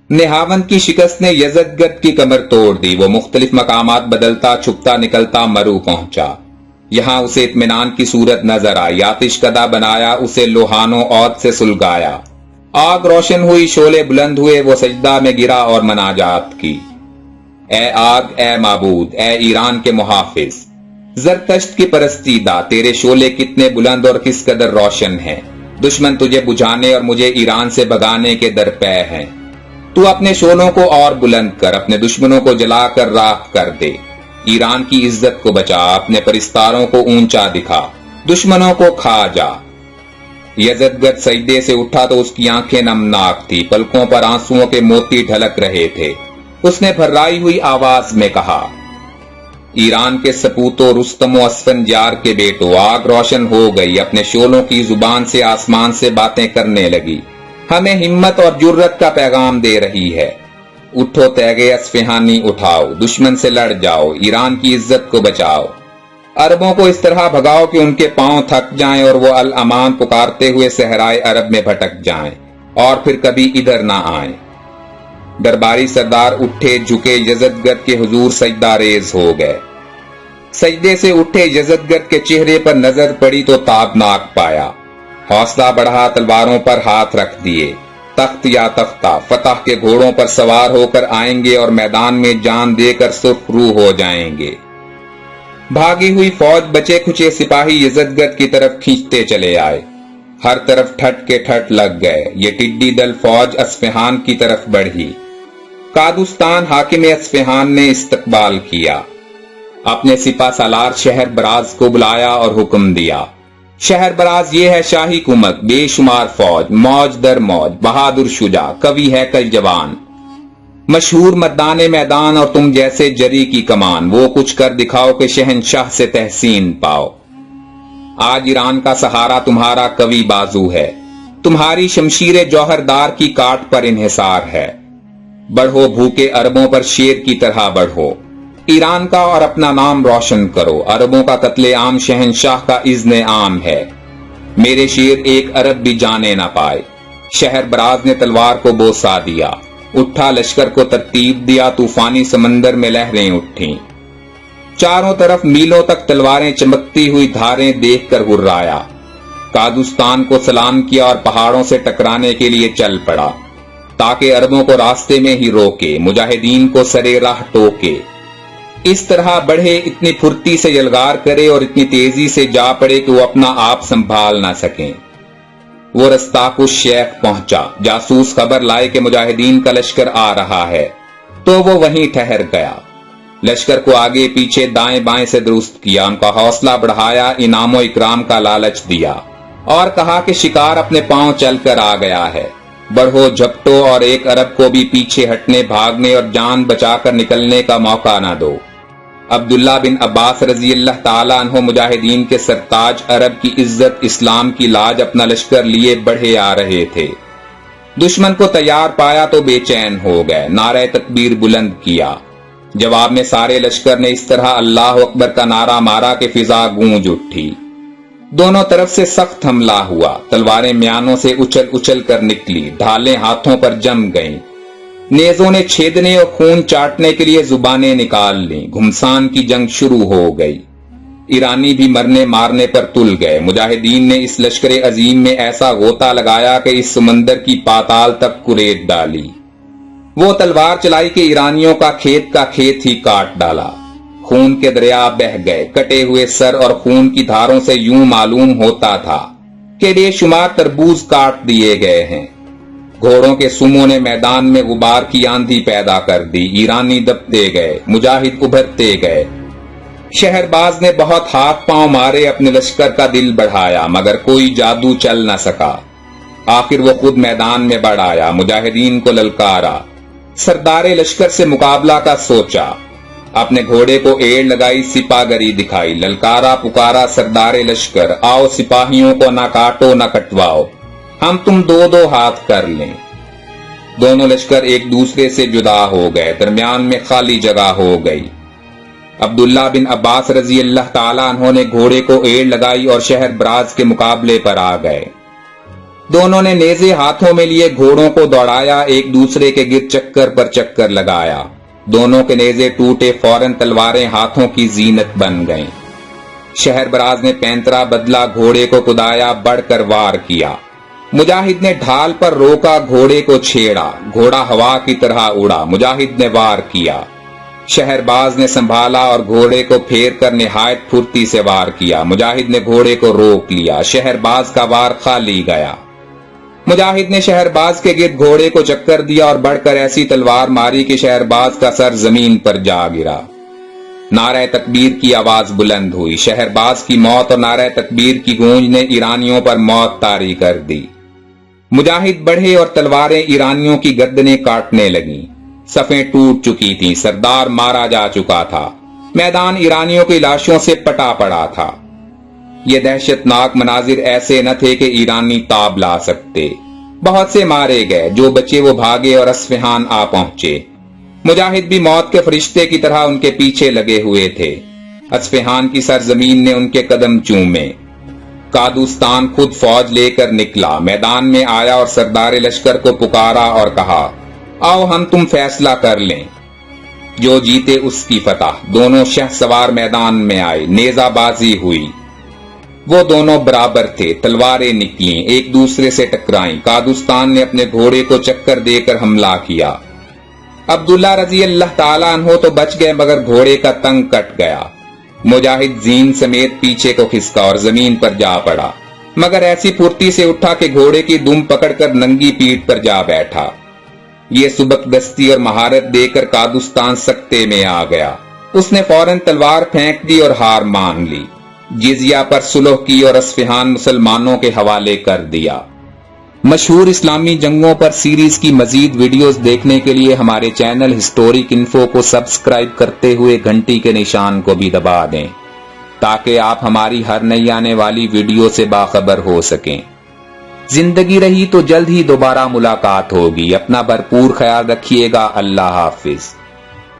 नेहावन की शिकस्त ने यजदगर्द की कमर तोड़ दी। वो मुख्तलिफ मकामात बदलता, छुपता निकलता मरू पहुंचा। यहां उसे इत्मीनान की सूरत नजर आई। आतिशकदा बनाया, उसे लोहानो औद से सुलगाया। आग रोशन हुई, शोले बुलंद हुए, वो सजदा में गिरा और मनाजात की। ए आग, ए माबूद, ए ईरान के मुहाफिज, जरतश्त की परस्तीदा, तेरे शोले कितने बुलंद और किस कदर रोशन हैं। दुश्मन तुझे बुझाने और मुझे ईरान से भगाने के दरपे हैं। तू अपने शोलों को और बुलंद कर, अपने दुश्मनों को जलाकर राख कर दे। ईरान की इज्जत को बचा, अपने परिस्तारों को ऊंचा दिखा, दुश्मनों को खा जा। यजदगर्द सजदे से उठा तो उसकी आंखें नमनाक थी, पलकों पर आंसुओं के मोती ढलक रहे थे। उसने भर्राई हुई आवाज में कहा, ईरान के सपूतों, रुस्तमो अस्फंजार के बेटो, आग रोशन हो गई। अपने शोलों की जुबान से आसमान से बातें करने लगी, हमें हिम्मत और जुर्रत का पैगाम दे रही है। उठो तैगे अस्फहानी, उठाओ, दुश्मन से लड़ जाओ, ईरान की इज्जत को बचाओ। अरबों को इस तरह भगाओ कि उनके पांव थक जाएं और वो अल अमान पुकारते हुए सहराए अरब में भटक जाएं और फिर कभी इधर ना आएं। दरबारी सरदार उठे, झुके, यजदगर्द के हुजूर सजदा रेज हो गए। सजदे से उठे यजदगर्द के चेहरे पर नजर पड़ी तो ताबनाक पाया। हौसला बढ़ा, तलवारों पर हाथ रख दिए। तख्त या तख्ता, फतह के घोड़ों पर सवार होकर आएंगे और मैदान में जान देकर सुर्खरू हो जाएंगे। भागी हुई फौज बचे खुचे सिपाही यजदगर्द की तरफ खींचते चले आए। हर तरफ ठट के ठट लग गए। ये टिड्डी दल फौज अस्फहान की तरफ बढ़ी। कादुस्तान हाकिम अस्फहान ने इस्तकबाल किया। अपने सिपा सालार शहर बराज को बुलाया और हुक्म दिया, शहर बराज ये है शाही कुमक, बेशुमार फौज, मौज दर मौज, बहादुर शुजा, कवि है कल जवान, मशहूर मर्दाने मैदान और तुम जैसे जरी की कमान। वो कुछ कर दिखाओ कि शहनशाह से तहसीन पाओ। आज ईरान का सहारा तुम्हारा कवि बाजू है, तुम्हारी शमशीर जौहरदार की काट पर इन्हिसार है। बढ़ो भूखे अरबों पर शेर की तरह बढ़ो, ईरान का और अपना नाम रोशन करो। अरबों का कत्ले आम शहनशाह का इज़्ने आम है, मेरे शेर एक अरब भी जाने ना पाए। शहर बराज ने तलवार को बोसा दिया, उठा, लश्कर को तरतीब दिया। तूफानी समंदर में लहरें उठी। चारों तरफ मीलों तक तलवारें चमकती हुई धारें देखकर हुर्राया। कादुस्तान को सलाम किया और पहाड़ों से टकराने के लिए चल पड़ा, ताकि अरबों को रास्ते में ही रोके, मुजाहिदीन को सरे राह टोके। इस तरह बढ़े, इतनी फुर्ती से यलगार करे और इतनी तेजी से जा पड़े कि वो अपना आप संभाल ना सकें। वो रस्ताकुश शेख पहुंचा। जासूस खबर लाए कि मुजाहिदीन का लश्कर आ रहा है, तो वो वहीं ठहर गया। लश्कर को आगे पीछे दाएं बाएं से दुरुस्त किया, उनका हौसला बढ़ाया, इनामो इकराम का लालच दिया और कहा कि शिकार अपने पांव चलकर आ गया है। बढ़ो, झपटो और एक अरब को भी पीछे हटने, भागने और जान बचाकर निकलने का मौका ना दो। अब्दुल्ला बिन अब्बास रजी अल्लाह ताला अन्हो मुजाहिदीन के सरताज, अरब की इज्जत, इस्लाम की लाज अपना लश्कर लिए बढ़े आ रहे थे। दुश्मन को तैयार पाया तो बेचैन हो गए, नारे तकबीर बुलंद किया। जवाब में सारे लश्कर ने इस तरह अल्लाह अकबर का नारा मारा कि फिजा गूंज उठी। दोनों तरफ से सख्त हमला हुआ। तलवारें म्यानों से उछल उछल कर निकली, ढालें हाथों पर जम गईं। नेजों ने छेदने और खून चाटने के लिए जुबानें निकाल ली। घुमसान की जंग शुरू हो गई। ईरानी भी मरने मारने पर तुल गए। मुजाहिदीन ने इस लश्कर अजीम में ऐसा गोता लगाया कि इस समंदर की पाताल तक कुरेद डाली। वो तलवार चलाई कि ईरानियों का खेत ही काट डाला। खून के दरिया बह गए। कटे हुए सर और खून की धारों से यूं मालूम होता था कि बेशुमार तरबूज काट दिए गए हैं। घोड़ों के सुमों ने मैदान में गुबार की आंधी पैदा कर दी। ईरानी दबते गए, मुजाहिद उभरते गए। शहरबाज ने बहुत हाथ पांव मारे, अपने लश्कर का दिल बढ़ाया, मगर कोई जादू चल न सका। आखिर वो खुद मैदान में बढ़ आया, मुजाहिदीन को ललकारा, सरदारे लश्कर से मुकाबला का सोचा। अपने घोड़े को एड़ लगाई, सिपागरी दिखाई, ललकारा पुकारा सरदारे लश्कर, आओ सिपाहियों को न काटो न कटवाओ, हम तुम दो दो हाथ कर लें। दोनों लश्कर एक दूसरे से जुदा हो गए। दरमियान में खाली जगह हो गई। अब्दुल्ला बिन अब्बास रजी अल्लाह ताला अन्हों ने घोड़े को एड़ लगाई और शहर बराज के मुकाबले पर आ गए। دونوں نے نیزے ہاتھوں میں لیے گھوڑوں کو دوڑایا، ایک دوسرے کے گرد چکر پر چکر لگایا۔ دونوں کے نیزے ٹوٹے، فوراً تلواریں ہاتھوں کی زینت بن گئیں۔ شہر براز نے پینترا بدلا، گھوڑے کو کدایا، بڑھ کر وار کیا۔ مجاہد نے ڈھال پر روکا، گھوڑے کو چھیڑا، گھوڑا ہوا کی طرح اڑا، مجاہد نے وار کیا۔ شہر باز نے سنبھالا اور گھوڑے کو پھیر کر نہایت پھرتی سے وار کیا، مجاہد نے گھوڑے کو روک لیا، شہر باز کا وار خالی گیا۔ مجاہد نے شہر باز کے گرد گھوڑے کو چکر دیا اور بڑھ کر ایسی تلوار ماری کہ شہر باز کا سر زمین پر جا گرا۔ نعرہ تکبیر کی آواز بلند ہوئی، شہر باز کی موت اور نعرہ تکبیر کی گونج نے ایرانیوں پر موت طاری کر دی۔ مجاہد بڑھے اور تلواریں ایرانیوں کی گردنیں کاٹنے لگیں۔ صفیں ٹوٹ چکی تھیں، سردار مارا جا چکا تھا، میدان ایرانیوں کی لاشوں سے پٹا پڑا تھا۔ یہ دہشت ناک مناظر ایسے نہ تھے کہ ایرانی تاب لا سکتے۔ بہت سے مارے گئے، جو بچے وہ بھاگے اور اصفہان آ پہنچے۔ مجاہد بھی موت کے فرشتے کی طرح ان کے پیچھے لگے ہوئے تھے۔ اصفہان کی سرزمین نے ان کے قدم چومے۔ قادوستان خود فوج لے کر نکلا، میدان میں آیا اور سردار لشکر کو پکارا اور کہا، آؤ ہم تم فیصلہ کر لیں، جو جیتے اس کی فتح۔ دونوں شہ سوار میدان میں آئے، نیزہ بازی ہوئی۔ وہ دونوں برابر تھے، تلواریں نکلیں، ایک دوسرے سے ٹکرائیں۔ قادوستان نے اپنے گھوڑے کو چکر دے کر حملہ کیا۔ عبداللہ رضی اللہ تعالیٰ عنہ تو بچ گئے، مگر گھوڑے کا تنگ کٹ گیا۔ مجاہد زین سمیت پیچھے کو کھسکا اور زمین پر جا پڑا، مگر ایسی پھرتی سے اٹھا کہ گھوڑے کی دم پکڑ کر ننگی پیٹھ پر جا بیٹھا۔ یہ سبک دستی اور مہارت دے کر قادوستان سکتے میں آ گیا۔ اس نے فوراً تلوار پھینک دی اور ہار مان لی، جزیہ پر صلح کی اور اصفہان مسلمانوں کے حوالے کر دیا۔ مشہور اسلامی جنگوں پر سیریز کی مزید ویڈیوز دیکھنے کے لیے ہمارے چینل ہسٹورک انفو کو سبسکرائب کرتے ہوئے گھنٹی کے نشان کو بھی دبا دیں، تاکہ آپ ہماری ہر نئی آنے والی ویڈیو سے باخبر ہو سکیں۔ زندگی رہی تو جلد ہی دوبارہ ملاقات ہوگی۔ اپنا بھرپور خیال رکھیے گا۔ اللہ حافظ۔